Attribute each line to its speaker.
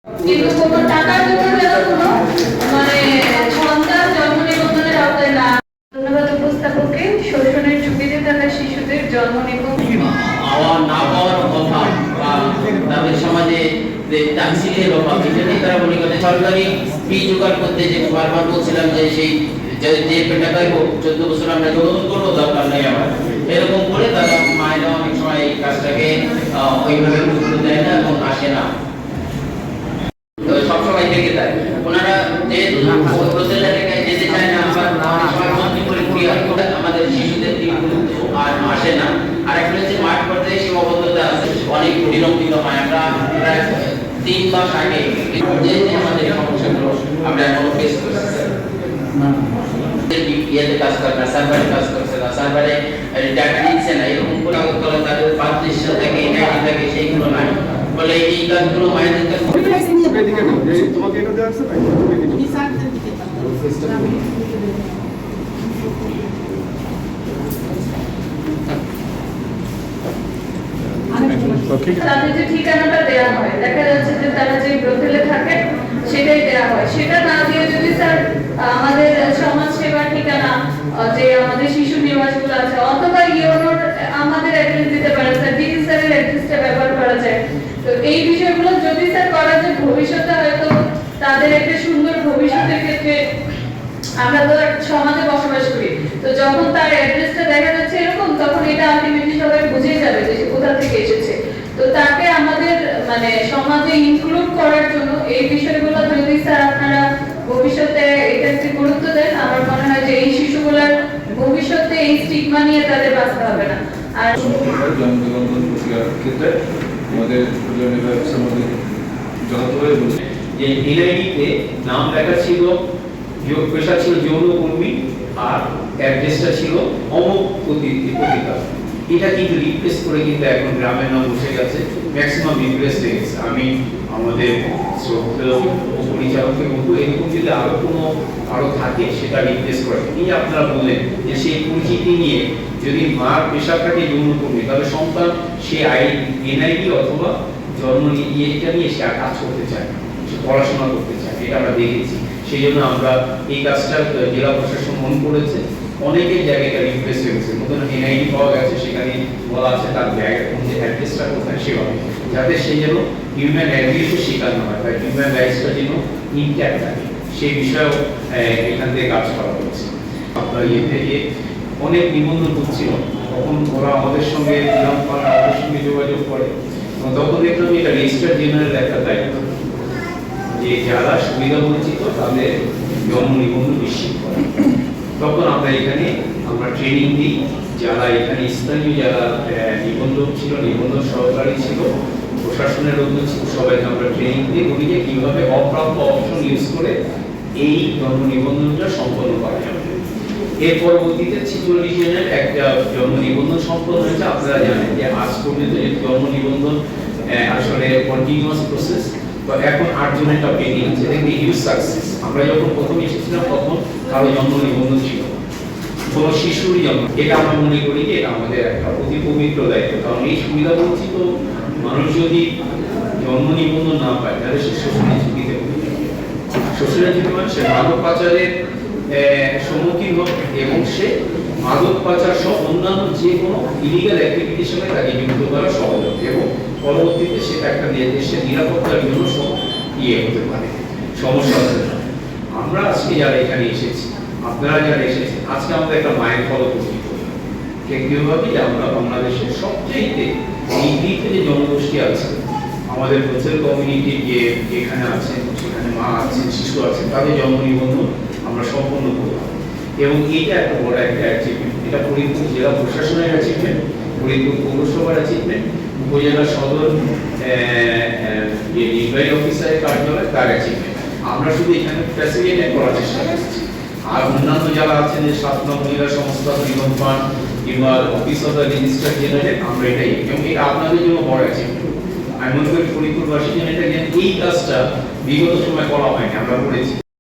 Speaker 1: কিন্তু কোনো টাকার জন্য যেন কোনো মানে সন্তান জন্ম নিবন্ধনের আওতায় না। ধন্যবাদ উপস্থাপককে। শোষণের ঝুঁকিতে থাকা শিশুদের জন্ম নিবন্ধন
Speaker 2: না পাওয়ার কথা বা তাদের সমাজে যে তাকসিলের অভাব, এটা নিয়ে তারা মনে করে সরকারি ফি জোগাড় করতে, যে বারবার বলছিলাম যে সেই যে টাকায় হোক 14 বছর আমরা যোগাযোগ করবো, দরকার নেই আমার, এরকম করে তারা মায়েরা অনেক সময় এই কাজটাকে ওইভাবে গুরুত্ব দেয় না এবং আসে না, সবসময় থেকে যায়। ওনারা যেহেতু প্রতিষ্ঠানে যেতে চায় না, আবার মন্ত্রী পরীক্ষা আমাদের শিশুদের দিকে গুরুত্ব আর আসে না। আর একটা হচ্ছে মাঠ পর্যায়ে সীমাবদ্ধতা আছে, অনেক বিলম্বিত হয়। আমরা প্রায় 3 মাস আগে যে আমাদের সমস্যাগুলো আমরা এখনো ফেস করছি। ইয়েতে কাজ করে না, সার্ভারে কাজ করছে না, সার্ভারে ডাটা দিচ্ছে না, এরকম করে তাদের পাবলিশার থাকে, এনআইডি থাকে, সেইগুলো নাই বলে এই কাজগুলো মায়েদের কাছে।
Speaker 3: তোমাকে এটা দেওয়া আছে ভাই?
Speaker 1: তাদের যে ঠিকানাটা দেওয়া হয়, দেখা যাচ্ছে যে তারা যে ব্রোথেলে থাকে সেটাই দেওয়া হয়। সেটা না দিয়ে যদি স্যার আমাদের সমাজ সেবার ঠিকানা, যে আমাদের শিশু নিবাসগুলো আছে, অথবা ইউনোর আমাদের অ্যাড্রেস দিতে পারে, স্যার ডিসি স্যারের অ্যাড্রেসটা ব্যবহার করা যায়। তো এই বিষয়গুলো যদি স্যার করা যায়, ভবিষ্যতে হয়তো তাদের একটা সুন্দর ভবিষ্যতের ক্ষেত্রে, আমরা তো সমাজে বসবাস করি, তো যখন তার অ্যাড্রেসটা দেখা যাচ্ছে এরকম, তখন এটা আলটিমেটলি সবাই বুঝে যাবে যে সে কোথা থেকে এসেছে। তো তাকে আমাদের মানে সমাজে ইনক্লুড করার জন্য এই বিষয়গুলো যদি স্যার আপনারা ভবিষ্যতে এটাকে গুরুত্ব দেন, আমার মনে হয় যে এই শিশুগুলোর ভবিষ্যতে এই স্টিগমা নিয়ে তাদের বাঁচতে হবে না। আর
Speaker 3: জন্মনিবন্ধন প্রক্রিয়ার ক্ষেত্রে আমাদের জনতাভাবে বলছি
Speaker 4: যে এনআইডিতে নাম লেখা ছিল, পেশা ছিল যৌনকর্মী, আর অ্যাড্রেসটা ছিল অমুক পতিতা। এটা কিন্তু রিপ্লেস করে কিন্তু এখন গ্রামের নাম বসে গেছে, ম্যাক্সিমাম রিপ্লেস হয়ে গেছে। আমি আমাদের পরিচালককে বলবো এরকম যদি আরো থাকে সেটা রিপ্লেস করে। এই আপনারা বললেন যে সেই পরিচিতি নিয়ে যদি মার পেশাটাকে যৌনকর্মী, তাহলে সন্তান সে এনআইডি অথবা জন্ম ইয়েটা নিয়ে সে কাজ করতে চায়, সে পড়াশোনা করতে চায়, এটা আমরা দেখেছি। সেই জন্য আমরা এই কাজটা জেলা প্রশাসন মন করেছে, অনেকের জায়গায় এটা রিপ্লেস হয়ে গেছে, নতুন এনআইডি পাওয়া গেছে, সেখানে বলা আছে তার জায়গা যে অ্যাড্রেসটা কোথায় সেভাবে, যাতে সে যেন হিউম্যান অ্যাবিউজের শিকার না হয় বা হিউম্যান রাইটসটা যেন ইনট্যাক্ট থাকে, সেই বিষয়েও এখান থেকে কাজ করা হচ্ছে। আপনার ইয়েতে অনেক নিবন্ধন হচ্ছিল, তখন ওরা আমাদের সঙ্গে আমাদের সঙ্গে যোগাযোগ করে, তখন দেখলাম এটা রেজিস্ট্রার জেনারেল একটা দায়িত্ব যে যারা সুবিধা বঞ্চিত তাদের জন্ম নিবন্ধন নিশ্চিত করে। তখন আমরা ট্রেনিং দিই, যারা এখানে স্থানীয় যারা নিবন্ধক ছিল, নিবন্ধন সহকারী ছিল, প্রশাসনের লোক ছিল, সবাইকে আমরা ট্রেনিং দিই ওদিকে কিভাবে অপ্রাপ্য অপশন ইউজ করে এই জন্ম নিবন্ধনটা সম্পন্ন করা যাবে। এর পরবর্তীতে 46 জনের একটা জন্ম নিবন্ধন সম্পন্ন হয়েছে। আপনারা জানেন যে আজ পর্যন্ত জন্ম নিবন্ধন আসলে কন্টিনিউয়াস প্রসেস, তো এখন 8 জনেরটা পেন্ডিং আছে। দেখি হিউজ সাকসেস। আমরা যখন প্রথম এসেছিলাম তখন কারো জন্ম নিবন্ধন ছিল, কোন শিশুরই জন্ম, এটা আমরা মনে করি যে এটা আমাদের একটা অতি পবিত্র দায়িত্ব। কারণ এই সুবিধা বঞ্চিত মানুষ যদি জন্ম নিবন্ধন না পায়, তাহলে সে শোষণের ঝুঁকিতে পড়ে যাবে। শোষণের ঝুঁকি মানে সে মাদক পাচারের সম্মুখীন হবে এবং সে মাদক পাচার সহ অন্যান্য যে কোনো ইলিগাল অ্যাক্টিভিটির সঙ্গে তাকে যুক্ত করা সহজ হবে এবং পরবর্তীতে সেটা একটা দেশের নিরাপত্তার জন্য হতে পারে, সমস্যা হতে পারে। আমরা আজকে যারা এখানে এসেছি, আপনারা যারা এসেছেন, আজকে আমাদের একটা মায়ের ফল উপস্থিত কেন্দ্রীয়ভাবে আমরা বাংলাদেশের সবচেয়ে নিগৃহীত যে জনগোষ্ঠী আছে, আমাদের হোস্টেল কমিউনিটি যেখানে আছে, সেখানে মা আছেন, শিশু আছেন, তাদের জন্ম নিবন্ধন আমরা সম্পন্ন করলাম এবং এটা একটা বড় একটা অ্যাচিভমেন্ট। এটা ফরিদপুর জেলা প্রশাসনের অ্যাচিভমেন্ট, ফরিদপুর পৌরসভার অ্যাচিভমেন্ট, উপজেলা সদর যে নির্বাহী অফিসারের কার্যালয় তার অ্যাচিভমেন্ট। আমরা শুধু এখানে ফ্যাসিলিটেট করার চেষ্টা করছি। আর অন্যান্য যারা আছেন যে 7 নং মহিলা সংস্থা, নিগম ফান্ড কিংবা office of the registrar general, আমরা এটাই এবং এটা আপনাদের জন্য বড় অ্যাচিভমেন্ট। আমি মনে করি ফরিদপুরবাসীর জন্য এটা এই কাজটা বিগত সময় করা হয়নি, আমরা করেছি।